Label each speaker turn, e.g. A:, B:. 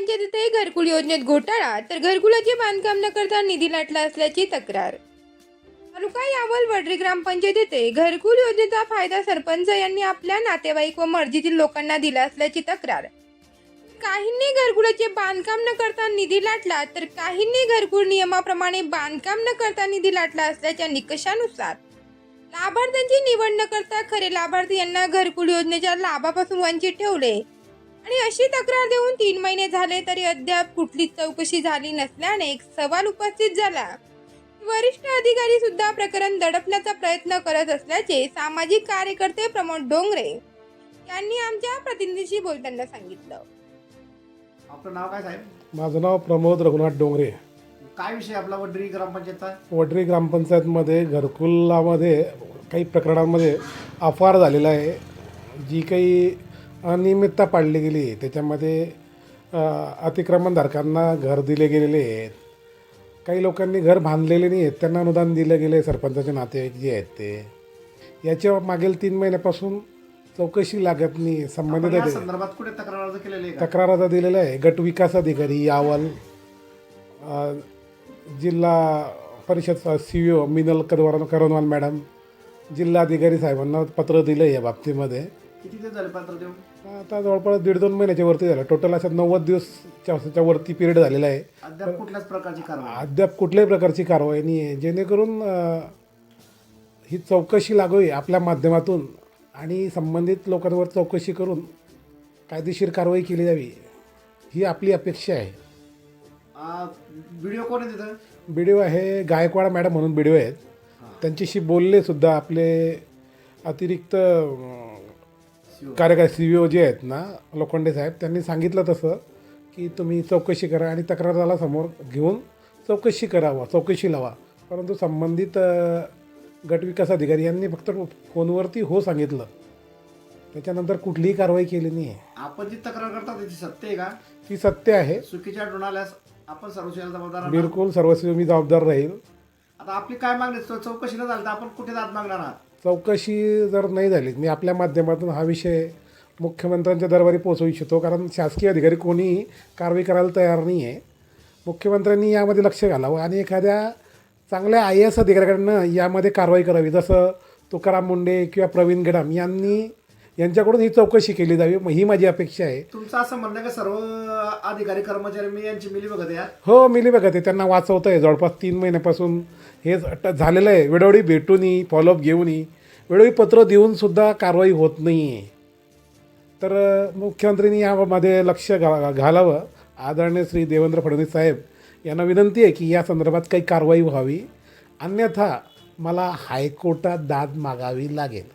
A: ग्रामपंचायतीत घरकुल योजनेत घोटाळा तर घरकुलाचे बांधकाम न करता निधी लाटला असल्याची तक्रार। तालुका यावल वडरी ग्रामपंचायतीत घरकुल योजनेचा फायदा सरपंच यांनी आपल्या नातेवाईक व मर्जीतील लोकांना दिला असल्याची तक्रार। काहींनी घरकुलाचे बांधकाम न करता निधी लाटला तर काहींनी घरकुल नियमाप्रमाणे बांधकाम न करता निधी लाटला असल्याच्या निकषानुसार लाभार्थ्यांची निवड न करता खरे लाभार्थी यांना घरकुल योजनेच्या लाभापासून वंचित ठेवले आणि अशी तक्रार देऊन 3 महिने झाले तरी अद्याप कुठलीच चौकशी झाली नसल्याने एक सवाल उपस्थित झाला। वरिष्ठ अधिकारी सुद्धा प्रकरण दडपण्याचा प्रयत्न करत असल्याचे सामाजिक कार्यकर्ते प्रमोद डोंगरे यांनी आमच्या प्रतिनिधीशी बोलताना सांगितलं।
B: आपलं नाव काय साहेब?
C: माझं नाव प्रमोद रघुनाथ डोंगरे।
B: काय विषय आपला वडरी ग्रामपंचायतचा?
C: वडरी ग्रामपंचायतमध्ये घरकुलामध्ये काही प्रकरणांमध्ये अपहार झालेला आहे, जी काही अनियमितता पाळली गेली आहे त्याच्यामध्ये अतिक्रमणधारकांना घर दिले गेलेले आहेत, काही लोकांनी घर बांधलेले नाही आहेत त्यांना अनुदान दिलं गेले, सरपंचाचे नातेवाईक जे आहेत ते याच्या मागील 3 महिन्यापासून चौकशी लागत नाही। संबंधित
B: संदर्भात कुठे तक्रार अर्ज केलेली आहे?
C: तक्रार अर्ज दिलेला आहे। गट विकास अधिकारी यावल, जिल्हा परिषद CEO मिनल करणवाल मॅडम, जिल्हाधिकारी साहेबांना पत्र दिलं आहे या बाबतीमध्ये।
B: किती दिवस झाले पत्र देऊन?
C: आता जवळपास 1.5-2 महिन्याच्या वरती झालं। टोटल अशा 90 दिवसाच्या वरती पिरियड झालेला आहे।
B: अद्याप कुठल्याच प्रकारची कारवाई?
C: अद्याप कुठल्याही प्रकारची कारवाई नाही आहे, जेणेकरून ही चौकशी लागावी आपल्या माध्यमातून आणि संबंधित लोकांवर चौकशी करून कायदेशीर कारवाई केली जावी, ही आपली अपेक्षा आहे।
B: व्हिडिओ कोण आहे तिथं?
C: BDO आहे गायकवाड मॅडम म्हणून BDO आहेत, त्यांच्याशी बोलले सुद्धा आपले अतिरिक्त कार्यकारी CEO जे आहेत ना लोखंडे साहेब, त्यांनी सांगितलं तसं की तुम्ही चौकशी करा आणि तक्रारदाराला समोर घेऊन चौकशी लावा। परंतु संबंधित गटविकास अधिकारी यांनी फक्त फोनवरती हो सांगितलं, त्याच्यानंतर कुठलीही कारवाई केली नाही आहे।
B: आपण जी तक्रार करता त्याची सत्य आहे का?
C: ती सत्य आहे।
B: चुकीच्या आढळून आल्यास आपण सर्वस्वी जबाबदार आहात?
C: बिलकुल सर्वस्वी मी जबाबदार राहील।
B: आता आपली काय मागणी? चौकशी न झाली तर आपण कुठे दाद मागणार आहात?
C: चौकशी जर नाही झाली, मी आपल्या माध्यमातून हा विषय मुख्यमंत्र्यांच्या दरबारी पोहोचवू इच्छितो, कारण शासकीय अधिकारी कोणीही कारवाई करायला तयार नाही आहे। मुख्यमंत्र्यांनी यामध्ये लक्ष घालावं आणि एखाद्या चांगल्या IAS अधिकाऱ्यांना यामध्ये कारवाई करावी, जसं तुकाराम मुंडे किंवा प्रवीण गडाम यांच्याकडून ही चौकशी केली जावी, ही माझी अपेक्षा आहे।
B: तुमचं असं म्हणणं का सर्व अधिकारी कर्मचारी मी यांची मिलीभगत आहे?
C: हो, मिलीभगत आहे, त्यांना वाचवतं आहे। जवळपास 3 महिन्यापासून हे झालेलं आहे। वेळोवेळी भेटूनही फॉलोअप घेऊनही वेळोवेळी पत्र देऊनसुद्धा कारवाई होत नाही आहे। तर मुख्यमंत्र्यांनी यामध्ये लक्ष घालावं। आदरणीय श्री देवेंद्र फडणवीस साहेब यांना विनंती आहे की या संदर्भात काही कारवाई व्हावी, अन्यथा मला हायकोर्टात दाद मागावी लागेल।